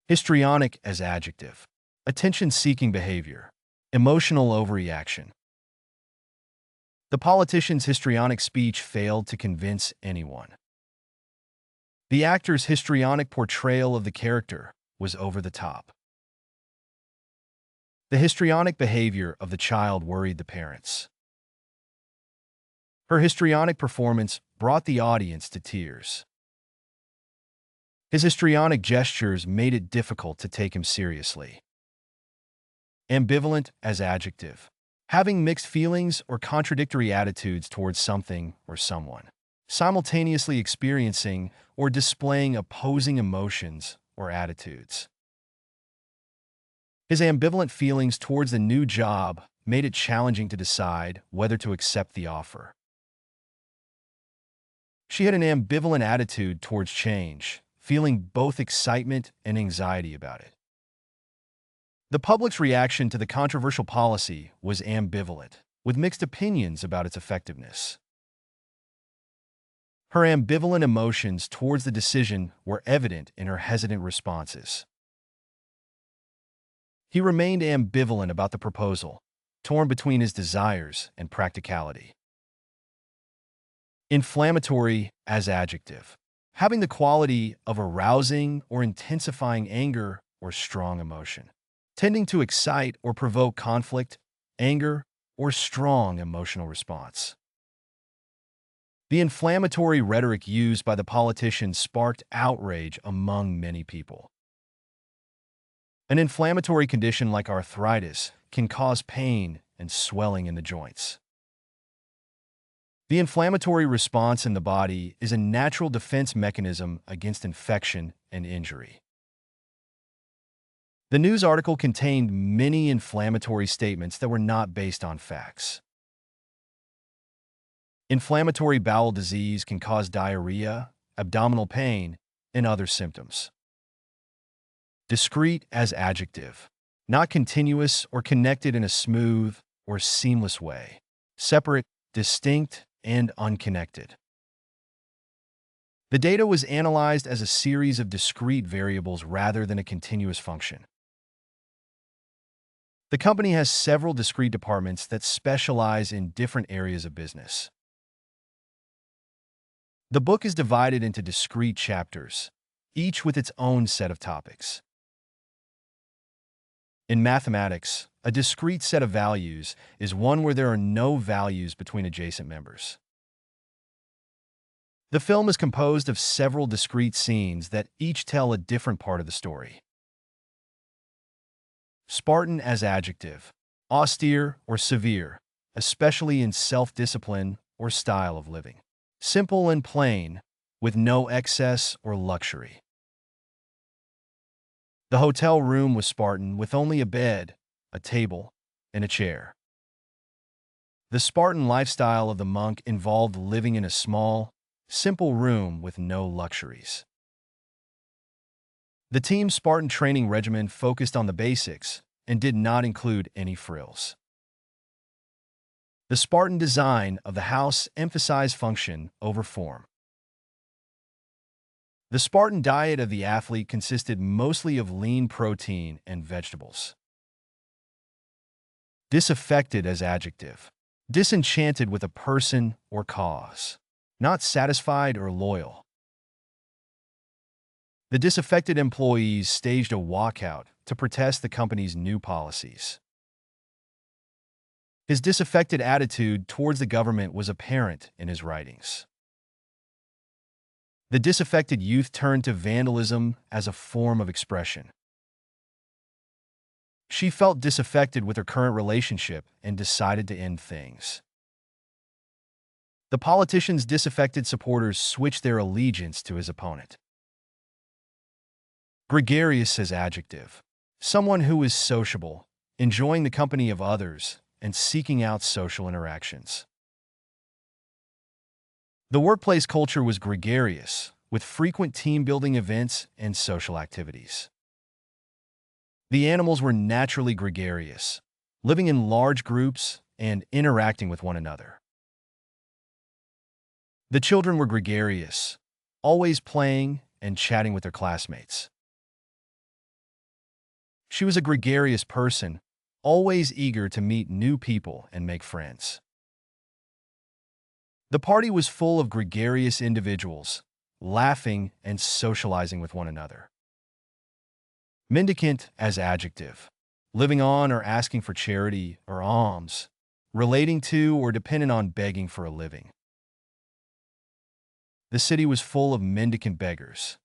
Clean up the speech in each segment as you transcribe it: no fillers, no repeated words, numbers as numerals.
Histrionic as adjective. Attention-seeking behavior. Emotional overreaction. The politician's histrionic speech failed to convince anyone. The actor's histrionic portrayal of the character was over the top. The histrionic behavior of the child worried the parents. Her histrionic performance brought the audience to tears. His histrionic gestures made it difficult to take him seriously. Ambivalent as adjective. Having mixed feelings or contradictory attitudes towards something or someone. Simultaneously experiencing or displaying opposing emotions or attitudes. His ambivalent feelings towards the new job made it challenging to decide whether to accept the offer. She had an ambivalent attitude towards change, feeling both excitement and anxiety about it. The public's reaction to the controversial policy was ambivalent, with mixed opinions about its effectiveness. Her ambivalent emotions towards the decision were evident in her hesitant responses. He remained ambivalent about the proposal, torn between his desires and practicality. Inflammatory as adjective. Having the quality of arousing or intensifying anger or strong emotion. Tending to excite or provoke conflict, anger, or strong emotional response. The inflammatory rhetoric used by the politician sparked outrage among many people. An inflammatory condition like arthritis can cause pain and swelling in the joints. The inflammatory response in the body is a natural defense mechanism against infection and injury. The news article contained many inflammatory statements that were not based on facts. Inflammatory bowel disease can cause diarrhea, abdominal pain, and other symptoms. Discrete as adjective. Not continuous or connected in a smooth or seamless way. Separate, distinct, and unconnected. The data was analyzed as a series of discrete variables rather than a continuous function. The company has several discrete departments that specialize in different areas of business. The book is divided into discrete chapters, each with its own set of topics. In mathematics, a discrete set of values is one where there are no values between adjacent members. The film is composed of several discrete scenes that each tell a different part of the story. Spartan as adjective. Austere or severe, especially in self-discipline or style of living. Simple and plain, with no excess or luxury. The hotel room was Spartan with only a bed, a table, and a chair. The Spartan lifestyle of the monk involved living in a small, simple room with no luxuries. The team's Spartan training regimen focused on the basics and did not include any frills. The Spartan design of the house emphasized function over form. The Spartan diet of the athlete consisted mostly of lean protein and vegetables. Disaffected as adjective. Disenchanted with a person or cause. Not satisfied or loyal. The disaffected employees staged a walkout to protest the company's new policies. His disaffected attitude towards the government was apparent in his writings. The disaffected youth turned to vandalism as a form of expression. She felt disaffected with her current relationship and decided to end things. The politician's disaffected supporters switched their allegiance to his opponent. Gregarious as adjective. Someone who is sociable, enjoying the company of others, and seeking out social interactions. The workplace culture was gregarious, with frequent team-building events and social activities. The animals were naturally gregarious, living in large groups and interacting with one another. The children were gregarious, always playing and chatting with their classmates. She was a gregarious person, always eager to meet new people and make friends. The party was full of gregarious individuals, laughing and socializing with one another. Mendicant as adjective, living on or asking for charity or alms, relating to or dependent on begging for a living. The city was full of mendicant beggars.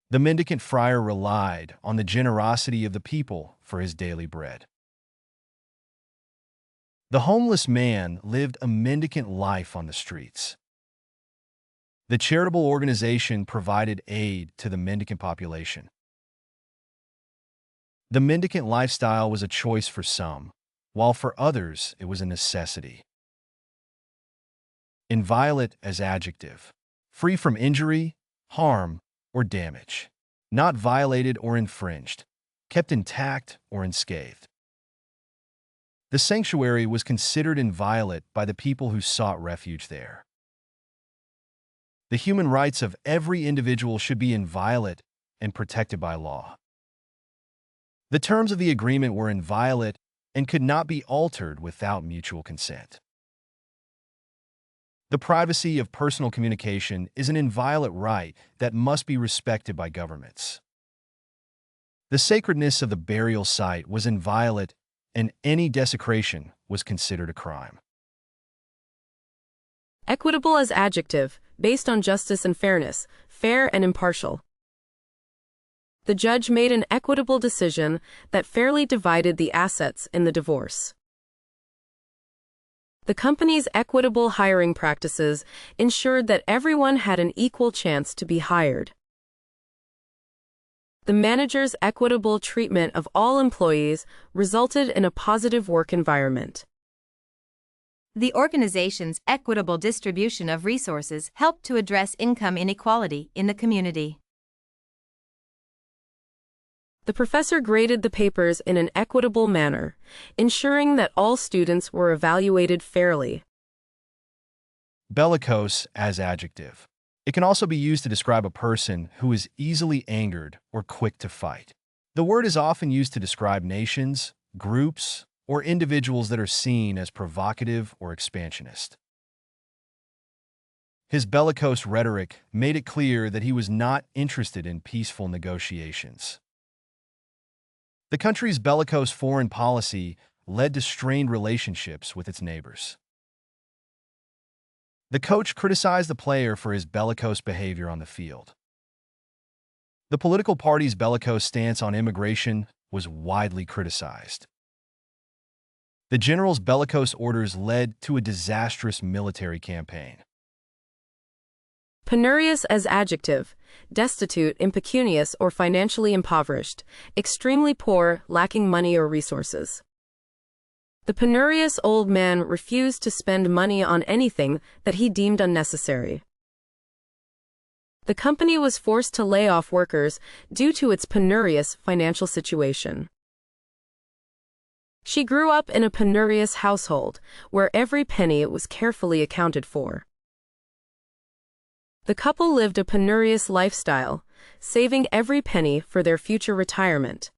The mendicant friar relied on the generosity of the people for his daily bread. The homeless man lived a mendicant life on the streets. The charitable organization provided aid to the mendicant population. The mendicant lifestyle was a choice for some, while for others it was a necessity. Inviolate as adjective, free from injury, harm, or damage, not violated or infringed, kept intact or unscathed. The sanctuary was considered inviolate by the people who sought refuge there. The human rights of every individual should be inviolate and protected by law. The terms of the agreement were inviolate and could not be altered without mutual consent. The privacy of personal communication is an inviolate right that must be respected by governments. The sacredness of the burial site was inviolate, and any desecration was considered a crime. Equitable as adjective, based on justice and fairness, fair and impartial. The judge made an equitable decision that fairly divided the assets in the divorce. The company's equitable hiring practices ensured that everyone had an equal chance to be hired. The manager's equitable treatment of all employees resulted in a positive work environment. The organization's equitable distribution of resources helped to address income inequality in the community. The professor graded the papers in an equitable manner, ensuring that all students were evaluated fairly. Bellicose as adjective. It can also be used to describe a person who is easily angered or quick to fight. The word is often used to describe nations, groups, or individuals that are seen as provocative or expansionist. His bellicose rhetoric made it clear that he was not interested in peaceful negotiations. The country's bellicose foreign policy led to strained relationships with its neighbors. The coach criticized the player for his bellicose behavior on the field. The political party's bellicose stance on immigration was widely criticized. The general's bellicose orders led to a disastrous military campaign. Penurious as adjective, destitute, impecunious, or financially impoverished, extremely poor, lacking money or resources. The penurious old man refused to spend money on anything that he deemed unnecessary. The company was forced to lay off workers due to its penurious financial situation. She grew up in a penurious household, where every penny was carefully accounted for. The couple lived a penurious lifestyle, saving every penny for their future retirement.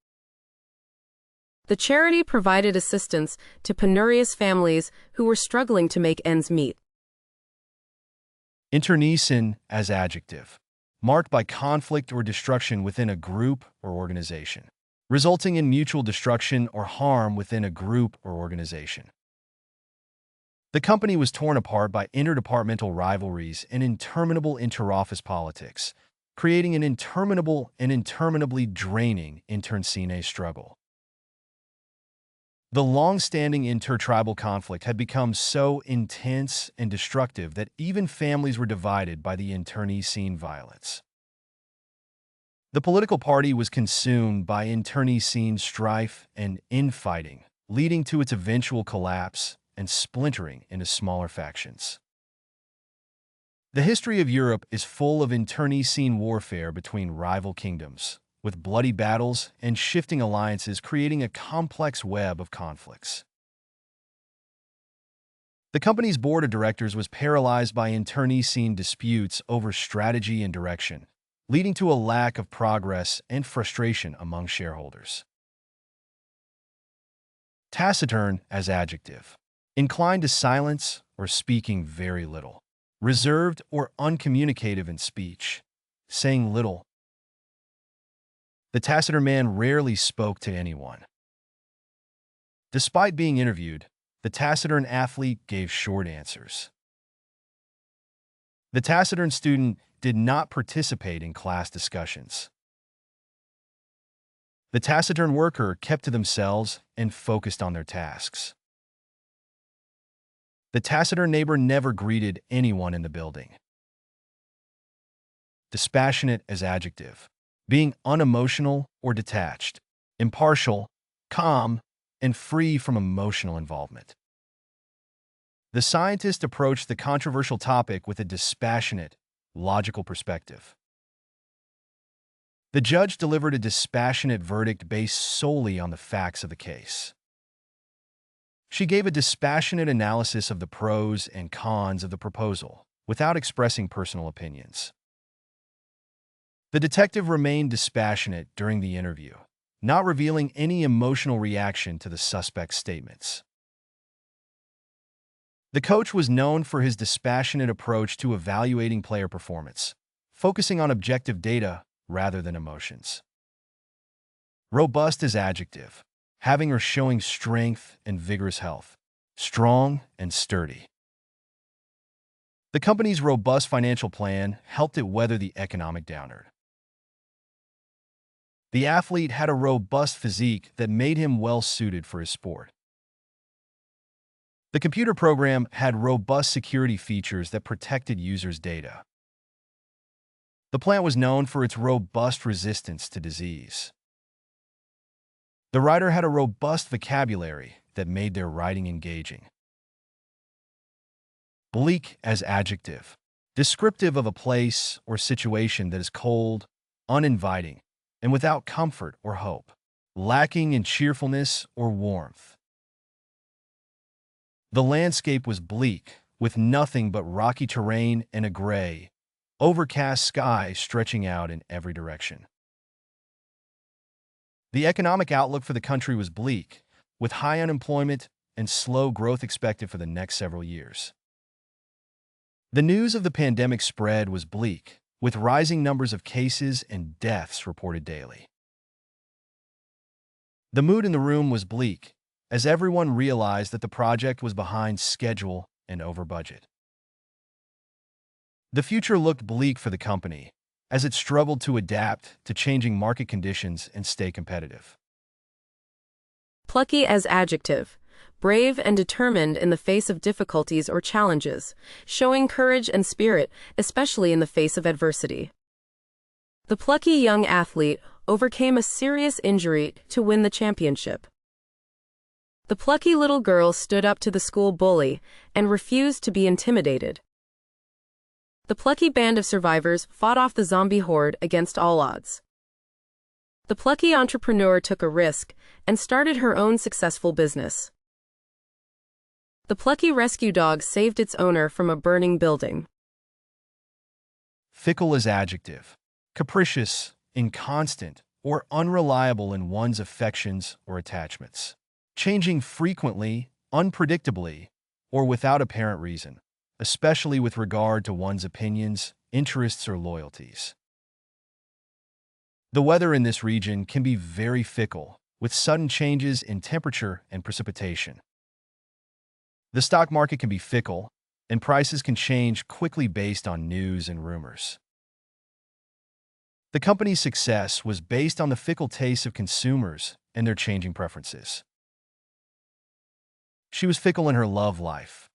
The charity provided assistance to penurious families who were struggling to make ends meet. Internecine as adjective, marked by conflict or destruction within a group or organization, resulting in mutual destruction or harm within a group or organization. The company was torn apart by interdepartmental rivalries and interminable interoffice politics, creating an interminable and interminably draining internecine struggle. The long-standing intertribal conflict had become so intense and destructive that even families were divided by the internecine violence. The political party was consumed by internecine strife and infighting, leading to its eventual collapse and splintering into smaller factions. The history of Europe is full of internecine warfare between rival kingdoms, with bloody battles and shifting alliances creating a complex web of conflicts. The company's board of directors was paralyzed by internecine disputes over strategy and direction, leading to a lack of progress and frustration among shareholders. Taciturn as adjective. Inclined to silence or speaking very little. Reserved or uncommunicative in speech, saying little. The taciturn man rarely spoke to anyone. Despite being interviewed, the taciturn athlete gave short answers. The taciturn student did not participate in class discussions. The taciturn worker kept to themselves and focused on their tasks. The taciturn neighbor never greeted anyone in the building. Dispassionate as adjective. Being unemotional or detached, impartial, calm, and free from emotional involvement. The scientist approached the controversial topic with a dispassionate, logical perspective. The judge delivered a dispassionate verdict based solely on the facts of the case. She gave a dispassionate analysis of the pros and cons of the proposal, without expressing personal opinions. The detective remained dispassionate during the interview, not revealing any emotional reaction to the suspect's statements. The coach was known for his dispassionate approach to evaluating player performance, focusing on objective data rather than emotions. Robust is adjective, having or showing strength and vigorous health, strong and sturdy. The company's robust financial plan helped it weather the economic downturn. The athlete had a robust physique that made him well-suited for his sport. The computer program had robust security features that protected users' data. The plant was known for its robust resistance to disease. The writer had a robust vocabulary that made their writing engaging. Bleak as adjective. Descriptive of a place or situation that is cold, uninviting, and without comfort or hope, lacking in cheerfulness or warmth. The landscape was bleak, with nothing but rocky terrain and a gray, overcast sky stretching out in every direction. The economic outlook for the country was bleak, with high unemployment and slow growth expected for the next several years. The news of the pandemic spread was bleak, with rising numbers of cases and deaths reported daily. The mood in the room was bleak, as everyone realized that the project was behind schedule and over budget. The future looked bleak for the company, as it struggled to adapt to changing market conditions and stay competitive. Plucky as adjective. Brave and determined in the face of difficulties or challenges, showing courage and spirit, especially in the face of adversity. The plucky young athlete overcame a serious injury to win the championship. The plucky little girl stood up to the school bully and refused to be intimidated. The plucky band of survivors fought off the zombie horde against all odds. The plucky entrepreneur took a risk and started her own successful business. The plucky rescue dog saved its owner from a burning building. Fickle is adjective. Capricious, inconstant, or unreliable in one's affections or attachments. Changing frequently, unpredictably, or without apparent reason, especially with regard to one's opinions, interests, or loyalties. The weather in this region can be very fickle, with sudden changes in temperature and precipitation. The stock market can be fickle, and prices can change quickly based on news and rumors. The company's success was based on the fickle tastes of consumers and their changing preferences. She was fickle in her love life,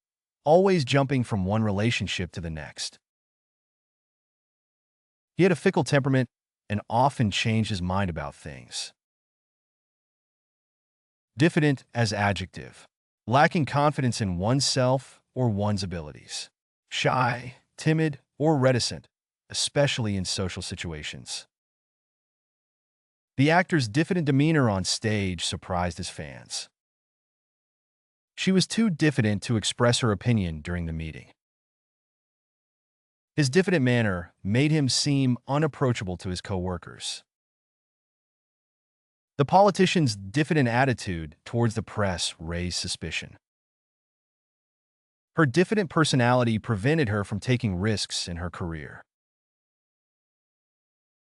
always jumping from one relationship to the next. He had a fickle temperament and often changed his mind about things. Diffident as adjective. Lacking confidence in oneself or one's abilities. Shy, timid, or reticent, especially in social situations. The actor's diffident demeanor on stage surprised his fans. She was too diffident to express her opinion during the meeting. His diffident manner made him seem unapproachable to his coworkers. The politician's diffident attitude towards the press raised suspicion. Her diffident personality prevented her from taking risks in her career.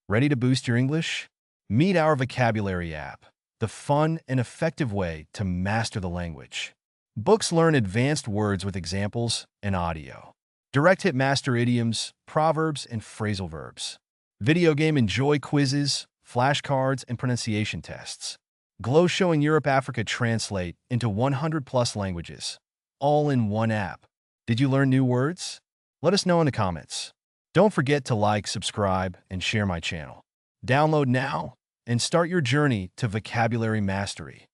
Ready to boost your English? Meet our vocabulary app, the fun and effective way to master the language. Books learn advanced words with examples and audio. Direct hit master idioms, proverbs, and phrasal verbs. Video game enjoy quizzes, flashcards, and pronunciation tests. Glow showing Europe Africa translate into 100+ languages, all in one app. Did you learn new words? Let us know in the comments. Don't forget to like, subscribe, and share my channel. Download now and start your journey to vocabulary mastery.